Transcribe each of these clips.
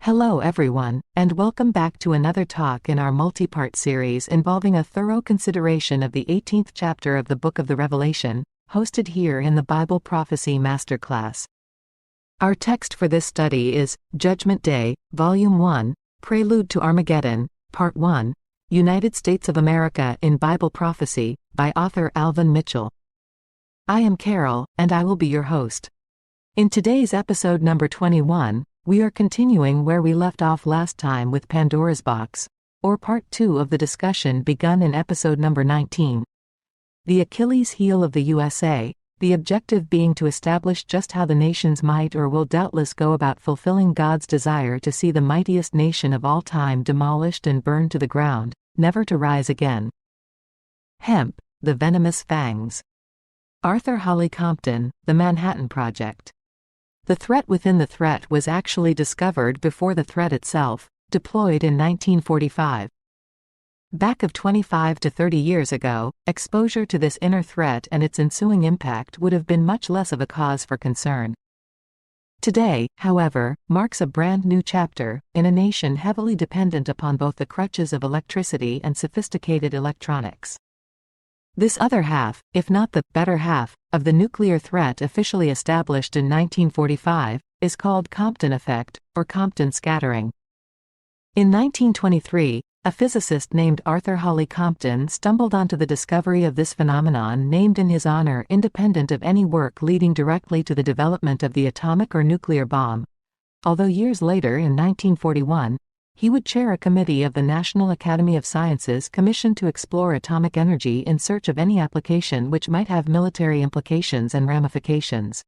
Hello everyone, and welcome back to another talk in our multi-part series involving a thorough consideration of the 18th chapter of the Book of the Revelation, hosted here in the Bible Prophecy Masterclass. Our text for this study is Judgment Day, Volume 1, Prelude to Armageddon, Part 1, United States of America in Bible Prophecy, by author Alvin Mitchell. I am Carol, and I will be your host. In today's episode number 21, we are continuing where we left off last time with Pandora's Box, or Part 2 of the discussion begun in episode number 19. The Achilles heel of the USA, the objective being to establish just how the nations might or will doubtless go about fulfilling God's desire to see the mightiest nation of all time demolished and burned to the ground, never to rise again. HEMP, the Venomous Fangs. Arthur Holly Compton, The Manhattan Project. The threat within the threat was actually discovered before the threat itself, deployed in 1945. Back of 25 to 30 years ago, exposure to this inner threat and its ensuing impact would have been much less of a cause for concern. Today, however, marks a brand new chapter, in a nation heavily dependent upon both the crutches of electricity and sophisticated electronics. This other half, if not the better half, of the nuclear threat officially established in 1945, is called Compton Effect, or Compton scattering. In 1923, a physicist named Arthur Holly Compton stumbled onto the discovery of this phenomenon named in his honor independent of any work leading directly to the development of the atomic or nuclear bomb, although years later in 1941, he would chair a committee of the National Academy of Sciences commissioned to explore atomic energy in search of any application which might have military implications and ramifications.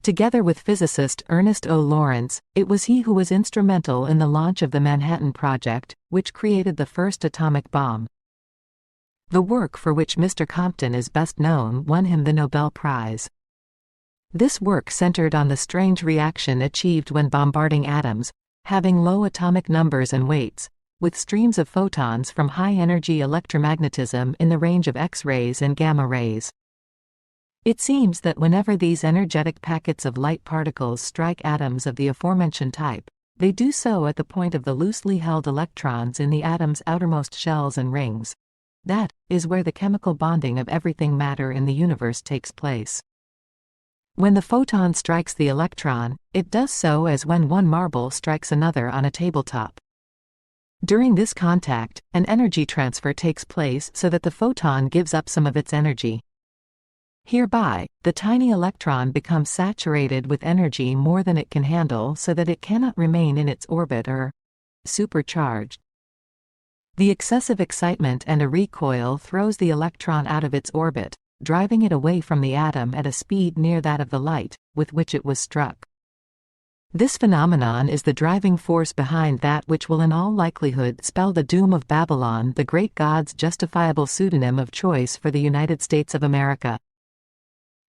Together with physicist Ernest O, it was he who was instrumental in the launch of the Manhattan Project, which created the first atomic bomb. The work for which Mr. Compton is best known won him the Nobel Prize. This work centered on the strange reaction achieved when bombarding atoms, having low atomic numbers and weights, with streams of photons from high-energy electromagnetism in the range of X-rays and gamma rays. It seems that whenever these energetic packets of light particles strike atoms of the aforementioned type, they do so at the point of the loosely held electrons in the atom's outermost shells and rings. That is where the chemical bonding of everything matter in the universe takes place. When the photon strikes the electron, it does so as when one marble strikes another on a tabletop. During this contact, an energy transfer takes place so that the photon gives up some of its energy. Hereby, the tiny electron becomes saturated with energy more than it can handle so that it cannot remain in its orbit or supercharged. The excessive excitement and a recoil throws the electron out of its orbit, driving it away from the atom at a speed near that of the light with which it was struck. This phenomenon is the driving force behind that which will in all likelihood spell the doom of Babylon, the great god's justifiable pseudonym of choice for the United States of America.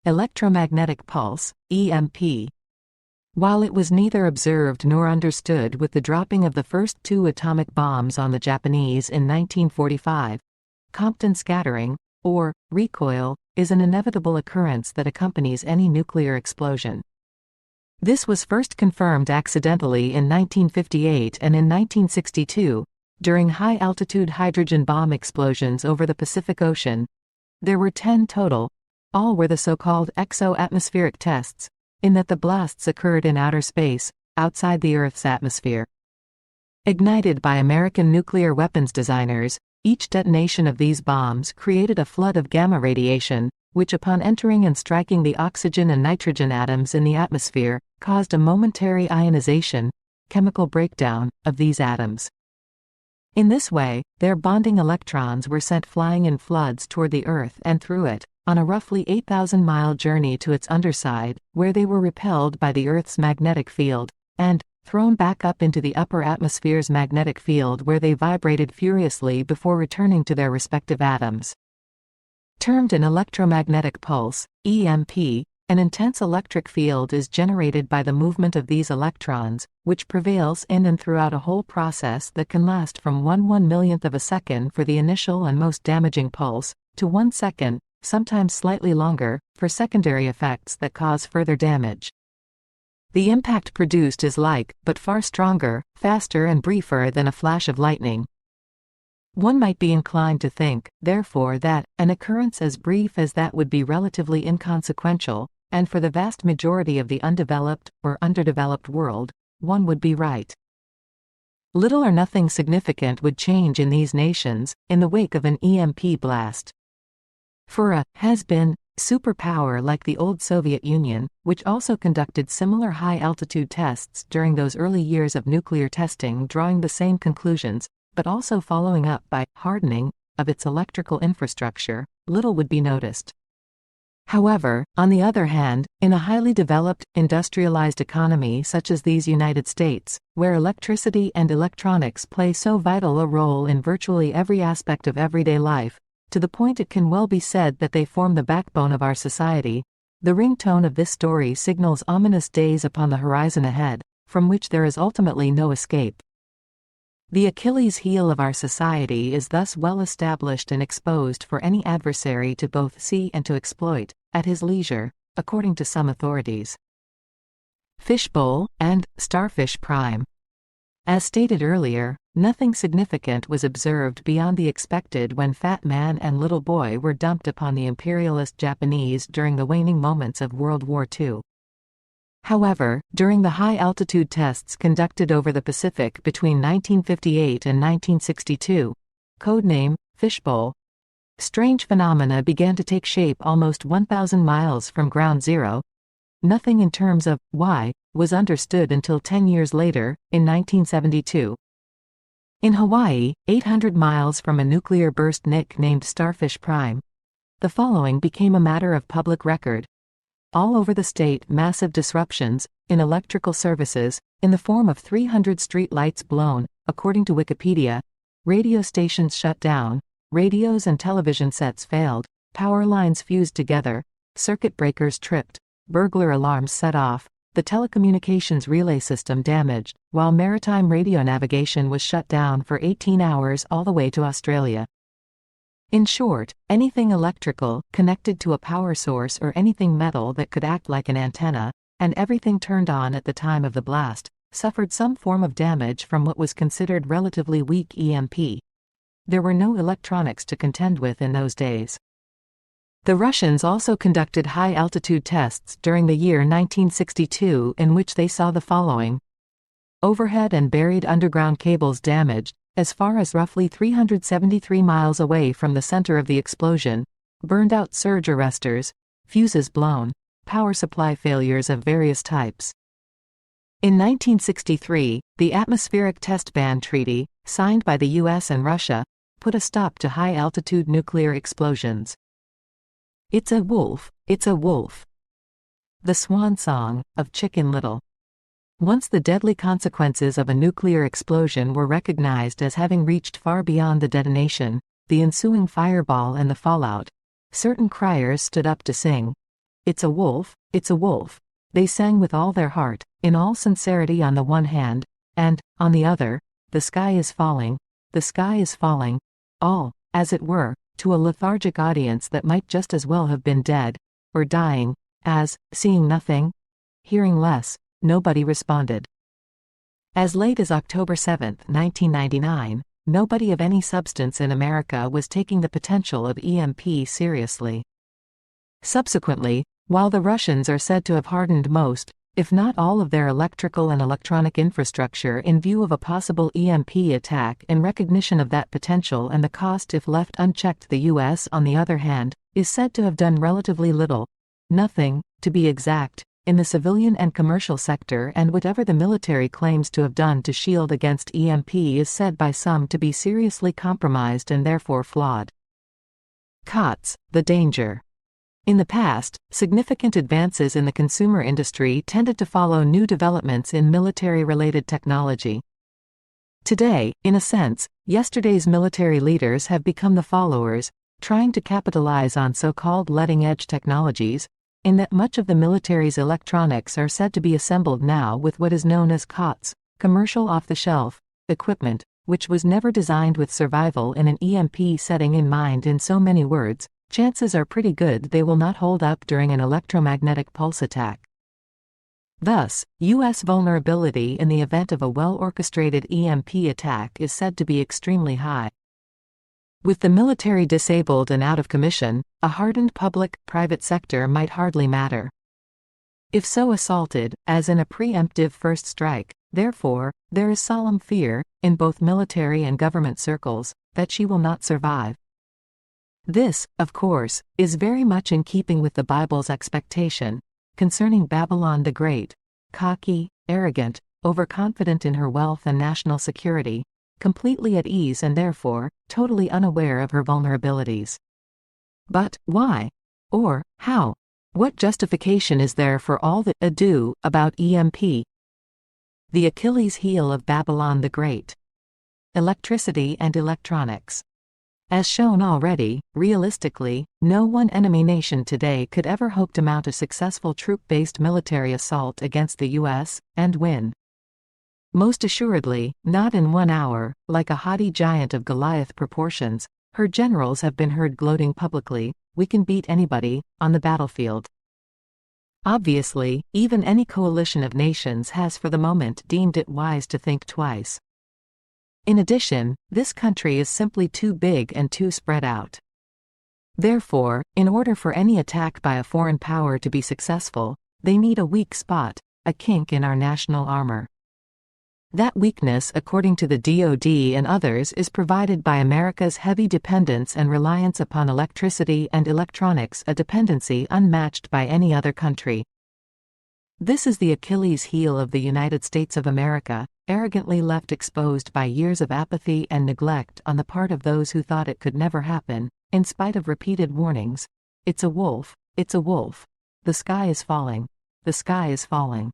Electromagnetic pulse, EMP. While it was neither observed nor understood with the dropping of the first two atomic bombs on the Japanese in 1945, Compton scattering, or recoil, is an inevitable occurrence that accompanies any nuclear explosion. This was first confirmed accidentally in 1958 and in 1962, during high-altitude hydrogen bomb explosions over the Pacific Ocean. There were 10 total. All were the so-called exo-atmospheric tests, in that the blasts occurred in outer space, outside the Earth's atmosphere. Ignited by American nuclear weapons designers, each detonation of these bombs created a flood of gamma radiation, which upon entering and striking the oxygen and nitrogen atoms in the atmosphere, caused a momentary ionization, chemical breakdown, of these atoms. In this way, their bonding electrons were sent flying in floods toward the Earth and through it, on a roughly 8,000-mile journey to its underside, where they were repelled by the Earth's magnetic field, and thrown back up into the upper atmosphere's magnetic field where they vibrated furiously before returning to their respective atoms. Termed an electromagnetic pulse, EMP, an intense electric field is generated by the movement of these electrons, which prevails in and throughout a whole process that can last from 1/1,000,000th of a second for the initial and most damaging pulse, to 1 second, sometimes slightly longer, for secondary effects that cause further damage. The impact produced is like, but far stronger, faster and briefer than a flash of lightning. One might be inclined to think, therefore, that an occurrence as brief as that would be relatively inconsequential, and for the vast majority of the undeveloped or underdeveloped world, one would be right. Little or nothing significant would change in these nations in the wake of an EMP blast. For a has-been superpower like the old Soviet Union, which also conducted similar high-altitude tests during those early years of nuclear testing, drawing the same conclusions, but also following up by hardening of its electrical infrastructure, little would be noticed. However, on the other hand, in a highly developed, industrialized economy such as these United States, where electricity and electronics play so vital a role in virtually every aspect of everyday life, to the point it can well be said that they form the backbone of our society, the ringtone of this story signals ominous days upon the horizon ahead, from which there is ultimately no escape. The Achilles heel of our society is thus well established and exposed for any adversary to both see and to exploit, at his leisure, according to some authorities. Fishbowl and Starfish Prime. As stated earlier, nothing significant was observed beyond the expected when Fat Man and Little Boy were dumped upon the imperialist Japanese during the waning moments of World War II. However, during the high-altitude tests conducted over the Pacific between 1958 and 1962, codename Fishbowl, strange phenomena began to take shape almost 1,000 miles from ground zero. Nothing in terms of why was understood until 10 years later, in 1972. In Hawaii, 800 miles from a nuclear burst nicknamed Starfish Prime, the following became a matter of public record. All over the state, massive disruptions in electrical services, in the form of 300 street lights blown, according to Wikipedia, radio stations shut down, radios and television sets failed, power lines fused together, circuit breakers tripped, burglar alarms set off, the telecommunications relay system damaged, while maritime radio navigation was shut down for 18 hours all the way to Australia. In short, anything electrical, connected to a power source or anything metal that could act like an antenna, and everything turned on at the time of the blast, suffered some form of damage from what was considered relatively weak EMP. There were no electronics to contend with in those days. The Russians also conducted high-altitude tests during the year 1962 in which they saw the following. Overhead and buried underground cables damaged, as far as roughly 373 miles away from the center of the explosion, burned out surge arresters, fuses blown, power supply failures of various types. In 1963, the Atmospheric Test Ban Treaty, signed by the US and Russia, put a stop to high-altitude nuclear explosions. It's a wolf, it's a wolf. The swan song of Chicken Little. Once the deadly consequences of a nuclear explosion were recognized as having reached far beyond the detonation, the ensuing fireball and the fallout, certain criers stood up to sing. It's a wolf, it's a wolf. They sang with all their heart, in all sincerity on the one hand, and, on the other, the sky is falling, the sky is falling, all, as it were, to a lethargic audience that might just as well have been dead, or dying, as, seeing nothing, hearing less. Nobody responded. As late as October 7, 1999, nobody of any substance in America was taking the potential of EMP seriously. Subsequently, while the Russians are said to have hardened most, if not all of their electrical and electronic infrastructure in view of a possible EMP attack in recognition of that potential and the cost if left unchecked, the US, on the other hand, is said to have done relatively little, nothing, to be exact, in the civilian and commercial sector, and whatever the military claims to have done to shield against EMP is said by some to be seriously compromised and therefore flawed. COTS, the danger. In the past, significant advances in the consumer industry tended to follow new developments in military-related technology. Today, in a sense, yesterday's military leaders have become the followers, trying to capitalize on so-called leading-edge technologies, in that much of the military's electronics are said to be assembled now with what is known as COTS, commercial off-the-shelf, equipment, which was never designed with survival in an EMP setting in mind. In so many words, chances are pretty good they will not hold up during an electromagnetic pulse attack. Thus, U.S. vulnerability in the event of a well-orchestrated EMP attack is said to be extremely high. With the military disabled and out of commission, a hardened public-private sector might hardly matter. If so assaulted, as in a preemptive first strike, therefore, there is solemn fear, in both military and government circles, that she will not survive. This, of course, is very much in keeping with the Bible's expectation concerning Babylon the Great, cocky, arrogant, overconfident in her wealth and national security, completely at ease and therefore, totally unaware of her vulnerabilities. But, why? Or, how? What justification is there for all the ado about EMP? The Achilles heel of Babylon the Great. Electricity and electronics. As shown already, realistically, no one enemy nation today could ever hope to mount a successful troop-based military assault against the U.S., and win. Most assuredly, not in 1 hour, like a haughty giant of Goliath proportions. Her generals have been heard gloating publicly, "We can beat anybody," on the battlefield. Obviously, even any coalition of nations has for the moment deemed it wise to think twice. In addition, this country is simply too big and too spread out. Therefore, in order for any attack by a foreign power to be successful, they need a weak spot, a kink in our national armor. That weakness, according to the DoD and others, is provided by America's heavy dependence and reliance upon electricity and electronics, a dependency unmatched by any other country. This is the Achilles heel of the United States of America, arrogantly left exposed by years of apathy and neglect on the part of those who thought it could never happen, in spite of repeated warnings. It's a wolf, it's a wolf. The sky is falling. The sky is falling.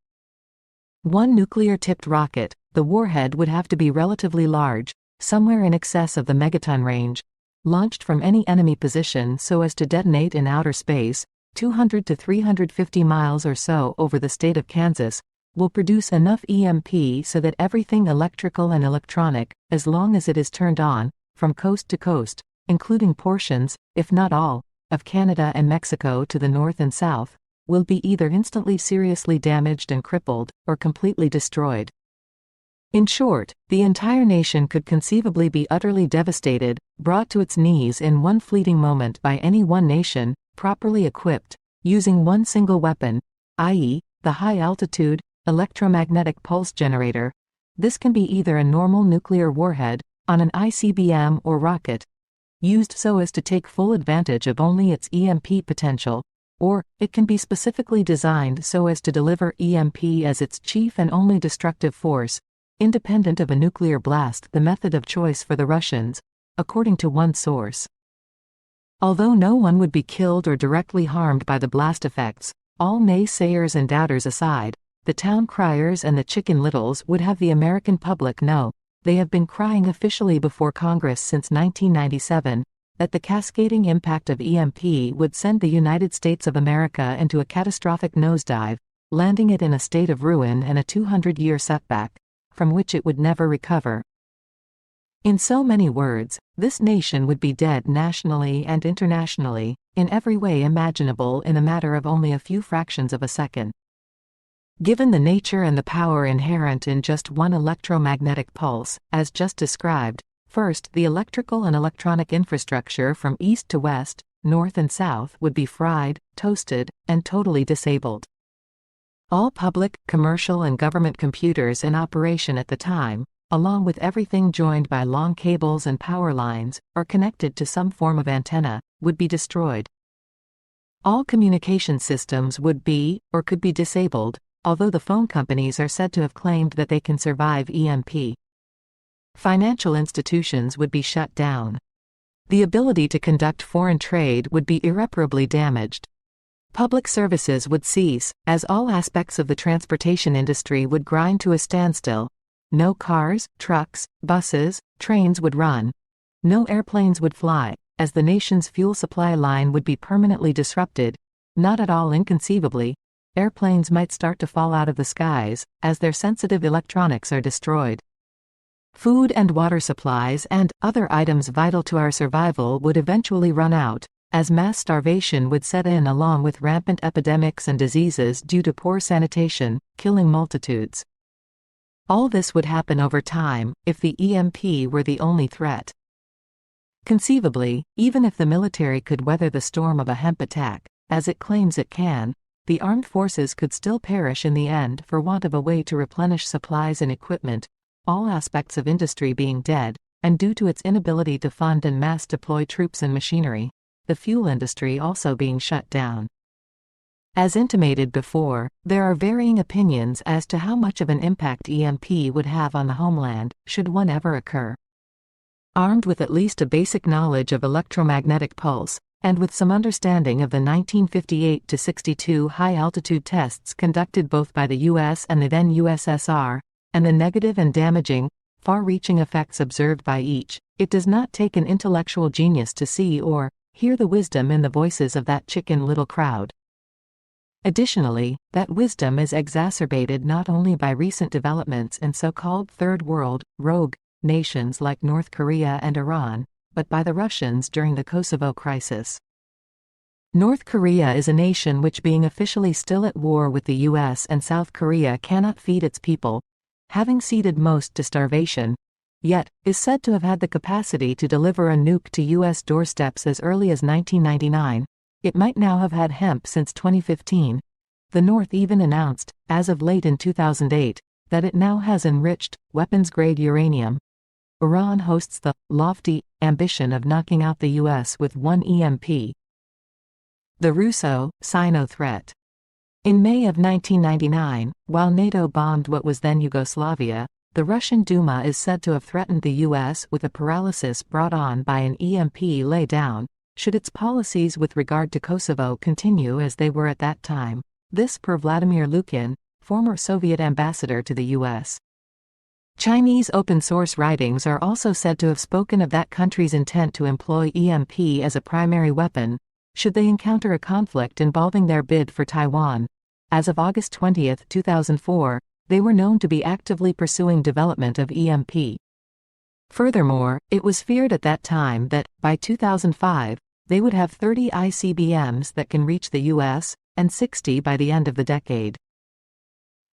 One nuclear-tipped rocket, the warhead would have to be relatively large, somewhere in excess of the megaton range, launched from any enemy position so as to detonate in outer space, 200 to 350 miles or so over the state of Kansas, will produce enough EMP so that everything electrical and electronic, as long as it is turned on, from coast to coast, including portions, if not all, of Canada and Mexico to the north and south, will be either instantly seriously damaged and crippled, or completely destroyed. In short, the entire nation could conceivably be utterly devastated, brought to its knees in one fleeting moment by any one nation, properly equipped, using one single weapon, i.e., the high-altitude, electromagnetic pulse generator. This can be either a normal nuclear warhead, on an ICBM or rocket, used so as to take full advantage of only its EMP potential, or it can be specifically designed so as to deliver EMP as its chief and only destructive force, independent of a nuclear blast, the method of choice for the Russians, according to one source. Although no one would be killed or directly harmed by the blast effects, all naysayers and doubters aside, the town criers and the Chicken Littles would have the American public know, they have been crying officially before Congress since 1997, that the cascading impact of EMP would send the United States of America into a catastrophic nosedive, landing it in a state of ruin and a 200-year setback, from which it would never recover. In so many words, this nation would be dead nationally and internationally, in every way imaginable in a matter of only a few fractions of a second. Given the nature and the power inherent in just one electromagnetic pulse, as just described, first, the electrical and electronic infrastructure from east to west, north and south would be fried, toasted, and totally disabled. All public, commercial and government computers in operation at the time, along with everything joined by long cables and power lines, or connected to some form of antenna, would be destroyed. All communication systems would be, or could be disabled, although the phone companies are said to have claimed that they can survive EMP. Financial institutions would be shut down. The ability to conduct foreign trade would be irreparably damaged. Public services would cease, as all aspects of the transportation industry would grind to a standstill. No cars, trucks, buses, trains would run. No airplanes would fly, as the nation's fuel supply line would be permanently disrupted. Not at all inconceivably, airplanes might start to fall out of the skies, as their sensitive electronics are destroyed. Food and water supplies and other items vital to our survival would eventually run out, as mass starvation would set in along with rampant epidemics and diseases due to poor sanitation, killing multitudes. All this would happen over time, if the EMP were the only threat. Conceivably, even if the military could weather the storm of a hemp attack, as it claims it can, the armed forces could still perish in the end for want of a way to replenish supplies and equipment, all aspects of industry being dead, and due to its inability to fund and mass deploy troops and machinery, the fuel industry also being shut down. As intimated before, there are varying opinions as to how much of an impact EMP would have on the homeland, should one ever occur. Armed with at least a basic knowledge of electromagnetic pulse, and with some understanding of the 1958-62 high-altitude tests conducted both by the US and the then USSR, and the negative and damaging, far-reaching effects observed by each, it does not take an intellectual genius to see or hear the wisdom in the voices of that chicken little crowd. Additionally, that wisdom is exacerbated not only by recent developments in so-called Third World, rogue, nations like North Korea and Iran, but by the Russians during the Kosovo crisis. North Korea is a nation which, being officially still at war with the US and South Korea, cannot feed its people, having ceded most to starvation, yet is said to have had the capacity to deliver a nuke to US doorsteps as early as 1999. It might now have had hemp since 2015. The North even announced, as of late in 2008, that it now has enriched, weapons-grade uranium. Iran hosts the lofty ambition of knocking out the US with one EMP. The Russo-Sino threat. In May of 1999, while NATO bombed what was then Yugoslavia, the Russian Duma is said to have threatened the US with a paralysis brought on by an EMP laydown, should its policies with regard to Kosovo continue as they were at that time. This per Vladimir Lukin, former Soviet ambassador to the US. Chinese open-source writings are also said to have spoken of that country's intent to employ EMP as a primary weapon, should they encounter a conflict involving their bid for Taiwan. As of August 20, 2004, they were known to be actively pursuing development of EMP. Furthermore, it was feared at that time that, by 2005, they would have 30 ICBMs that can reach the US, and 60 by the end of the decade.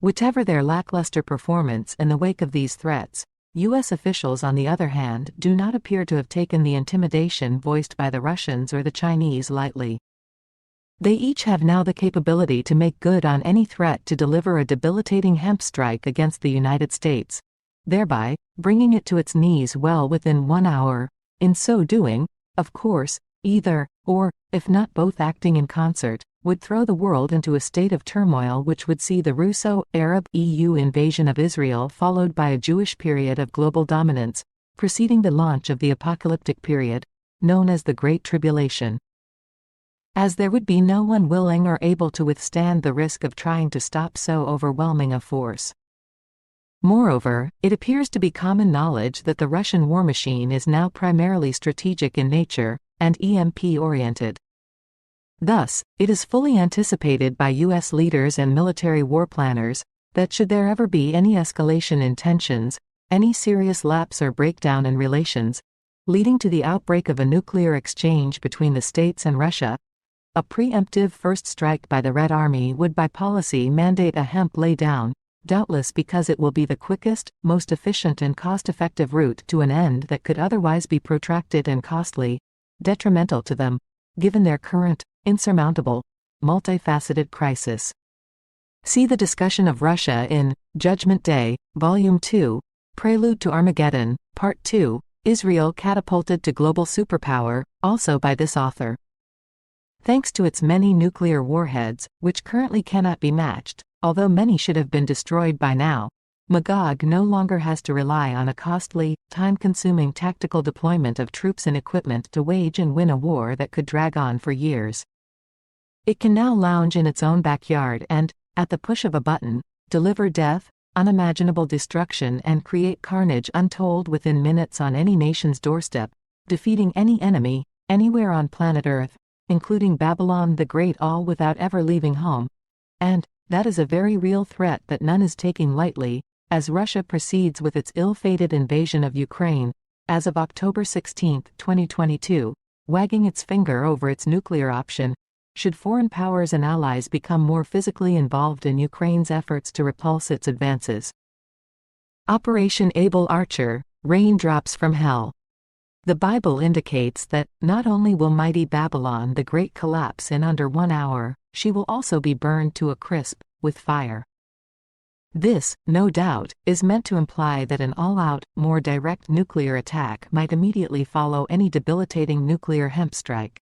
Whatever their lackluster performance in the wake of these threats, US officials on the other hand do not appear to have taken the intimidation voiced by the Russians or the Chinese lightly. They each have now the capability to make good on any threat to deliver a debilitating hemp strike against the United States, thereby bringing it to its knees well within 1 hour. In so doing, of course, either, or, if not both acting in concert, would throw the world into a state of turmoil which would see the Russo-Arab EU invasion of Israel followed by a Jewish period of global dominance, preceding the launch of the apocalyptic period, known as the Great Tribulation. As there would be no one willing or able to withstand the risk of trying to stop so overwhelming a force. Moreover, it appears to be common knowledge that the Russian war machine is now primarily strategic in nature, and EMP-oriented. Thus, it is fully anticipated by U.S. leaders and military war planners that should there ever be any escalation in tensions, any serious lapse or breakdown in relations, leading to the outbreak of a nuclear exchange between the States and Russia, a preemptive first strike by the Red Army would by policy mandate a hemp laydown, doubtless because it will be the quickest, most efficient and cost-effective route to an end that could otherwise be protracted and costly, detrimental to them, given their current, insurmountable, multifaceted crisis. See the discussion of Russia in Judgment Day, Volume 2, Prelude to Armageddon, Part 2, Israel Catapulted to Global Superpower, also by this author. Thanks to its many nuclear warheads, which currently cannot be matched, although many should have been destroyed by now, Magog no longer has to rely on a costly, time-consuming tactical deployment of troops and equipment to wage and win a war that could drag on for years. It can now lounge in its own backyard and, at the push of a button, deliver death, unimaginable destruction and create carnage untold within minutes on any nation's doorstep, defeating any enemy, anywhere on planet Earth, including Babylon the Great, all without ever leaving home. And that is a very real threat that none is taking lightly, as Russia proceeds with its ill-fated invasion of Ukraine. As of October 16, 2022, wagging its finger over its nuclear option, should foreign powers and allies become more physically involved in Ukraine's efforts to repulse its advances. Operation Able Archer, Raindrops from Hell. The Bible indicates that, not only will mighty Babylon the Great collapse in under 1 hour, she will also be burned to a crisp, with fire. This, no doubt, is meant to imply that an all-out, more direct nuclear attack might immediately follow any debilitating nuclear hemp strike.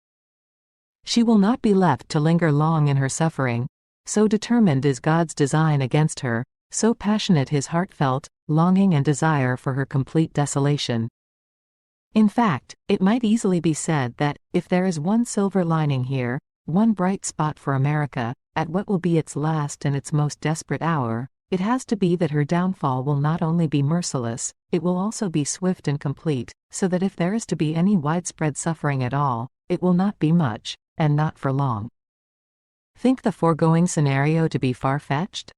She will not be left to linger long in her suffering, so determined is God's design against her, so passionate his heartfelt longing and desire for her complete desolation. In fact, it might easily be said that, if there is one silver lining here, one bright spot for America, at what will be its last and its most desperate hour, it has to be that her downfall will not only be merciless, it will also be swift and complete, so that if there is to be any widespread suffering at all, it will not be much, and not for long. Think the foregoing scenario to be far-fetched?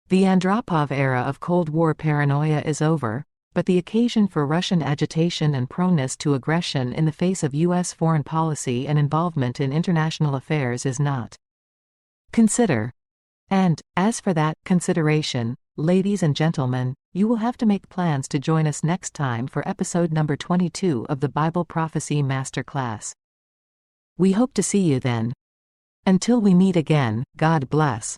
The Andropov era of Cold War paranoia is over, but the occasion for Russian agitation and proneness to aggression in the face of U.S. foreign policy and involvement in international affairs is not. Consider. And, as for that consideration, ladies and gentlemen, you will have to make plans to join us next time for episode number 22 of the Bible Prophecy Masterclass. We hope to see you then. Until we meet again, God bless.